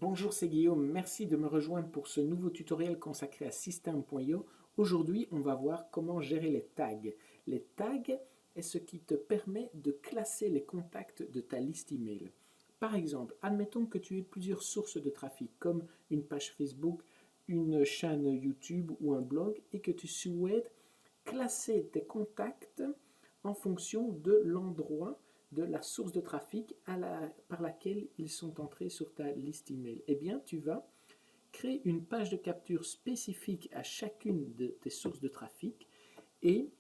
Bonjour, c'est Guillaume. Merci de me rejoindre pour ce nouveau tutoriel consacré à System.io. Aujourd'hui, on va voir comment gérer les tags. Les tags est ce qui te permet de classer les contacts de ta liste email. Par exemple, admettons que tu aies plusieurs sources de trafic, comme une page Facebook, une chaîne YouTube ou un blog, et que tu souhaites classer tes contacts en fonction de l'endroit de la source de trafic par laquelle ils sont entrés sur ta liste email. Eh bien, tu vas créer une page de capture spécifique à chacune de tes sources de trafic et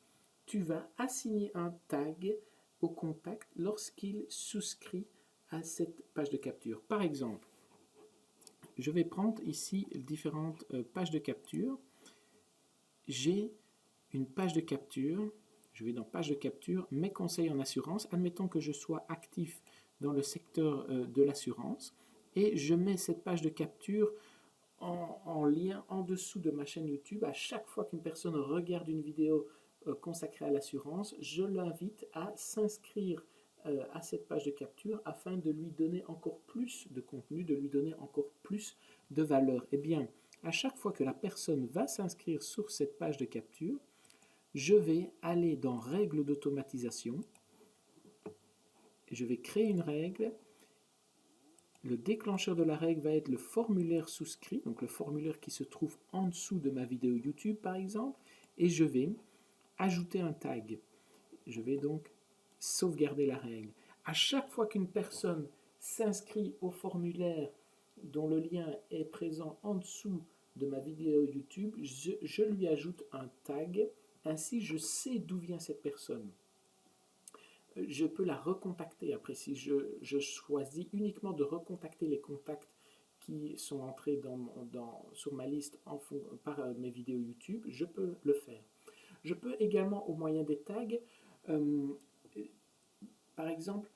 tu vas assigner un tag au contact lorsqu'il souscrit à cette page de capture. Par exemple, je vais prendre ici différentes pages de capture. J'ai une page de capture. Je vais dans page de capture, mes conseils en assurance. Admettons que je sois actif dans le secteur de l'assurance et je mets cette page de capture en lien en dessous de ma chaîne YouTube. À chaque fois qu'une personne regarde une vidéo consacrée à l'assurance, je l'invite à s'inscrire à cette page de capture afin de lui donner encore plus de contenu, de lui donner encore plus de valeur. Eh bien, à chaque fois que la personne va s'inscrire sur cette page de capture, je vais aller dans règles d'automatisation, je vais créer une règle, le déclencheur de la règle va être le formulaire souscrit, donc le formulaire qui se trouve en dessous de ma vidéo YouTube par exemple, et je vais ajouter un tag. Je vais donc sauvegarder la règle. À chaque fois qu'une personne s'inscrit au formulaire dont le lien est présent en dessous de ma vidéo YouTube, je lui ajoute un tag. Ainsi, je sais d'où vient cette personne. Je peux la recontacter après. Si je choisis uniquement de recontacter les contacts qui sont entrés sur ma liste par mes vidéos YouTube, je peux le faire. Je peux également, au moyen des tags, euh, par exemple,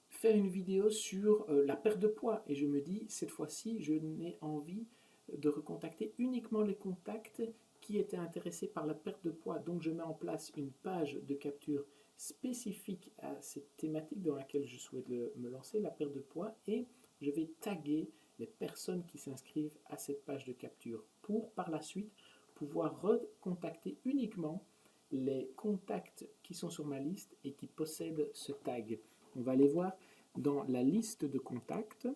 faire une vidéo sur la perte de poids. Et je me dis, cette fois-ci, je n'ai envie de recontacter uniquement les contacts qui étaient intéressés par la perte de poids. Donc je mets en place une page de capture spécifique à cette thématique dans laquelle je souhaite me lancer, la perte de poids, et je vais taguer les personnes qui s'inscrivent à cette page de capture pour par la suite pouvoir recontacter uniquement les contacts qui sont sur ma liste et qui possèdent ce tag. On va aller voir dans la liste de contacts,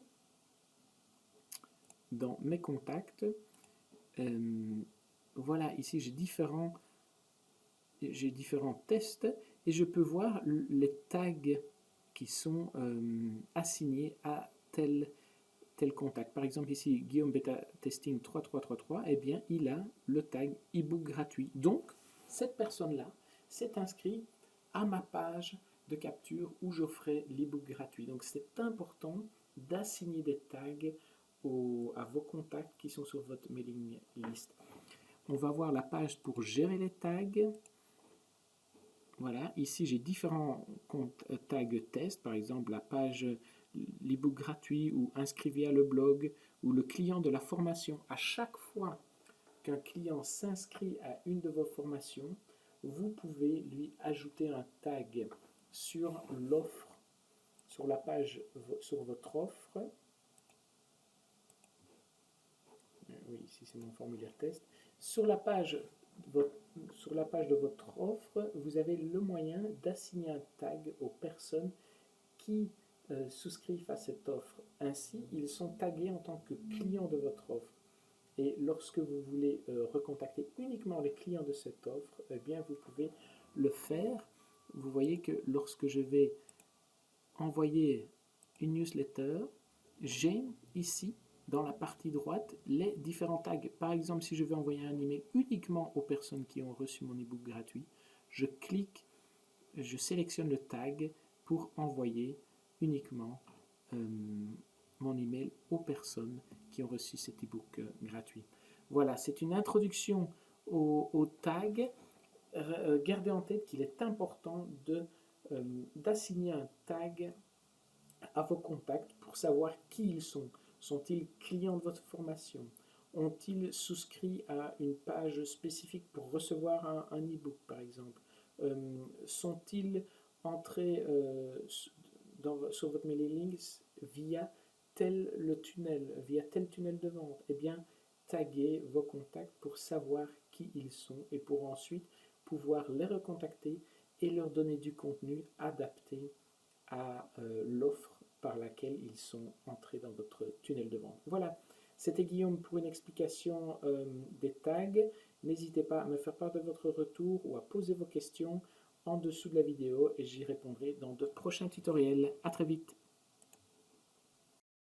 dans mes contacts. Voilà, ici j'ai différents tests et je peux voir les tags qui sont assignés à tel contact. Par exemple ici, Guillaume Beta Testing 3333, eh bien il a le tag ebook gratuit. Donc, cette personne-là s'est inscrite à ma page de capture où j'offrais l'ebook gratuit. Donc c'est important d'assigner des tags à vos contacts qui sont sur votre mailing list. On va voir la page pour gérer les tags. Voilà, ici j'ai différents tags test, par exemple la page l'ebook gratuit ou inscrivez à le blog ou le client de la formation. À chaque fois qu'un client s'inscrit à une de vos formations, vous pouvez lui ajouter un tag sur l'offre, sur la page, sur votre offre. Oui, ici c'est mon formulaire test. Sur la page de votre offre, vous avez le moyen d'assigner un tag aux personnes qui souscrivent à cette offre. Ainsi, ils sont tagués en tant que clients de votre offre. Et lorsque vous voulez recontacter uniquement les clients de cette offre, eh bien, vous pouvez le faire. Vous voyez que lorsque je vais envoyer une newsletter, j'ai ici, dans la partie droite, les différents tags. Par exemple, si je veux envoyer un email uniquement aux personnes qui ont reçu mon ebook gratuit, je clique, je sélectionne le tag pour envoyer uniquement mon email aux personnes qui ont reçu cet ebook gratuit. Voilà, c'est une introduction au tag. Gardez en tête qu'il est important d'assigner un tag à vos contacts pour savoir qui ils sont. Sont-ils clients de votre formation? Ont-ils souscrit à une page spécifique pour recevoir un e-book, par exemple? Sont-ils entrés sur votre mailing list via le tunnel, via tel tunnel de vente, eh bien, taguez vos contacts pour savoir qui ils sont et pour ensuite pouvoir les recontacter et leur donner du contenu adapté à l'offre par laquelle ils sont entrés dans votre tunnel de vente. Voilà, c'était Guillaume pour une explication des tags. N'hésitez pas à me faire part de votre retour ou à poser vos questions en dessous de la vidéo et j'y répondrai dans de prochains tutoriels. À très vite.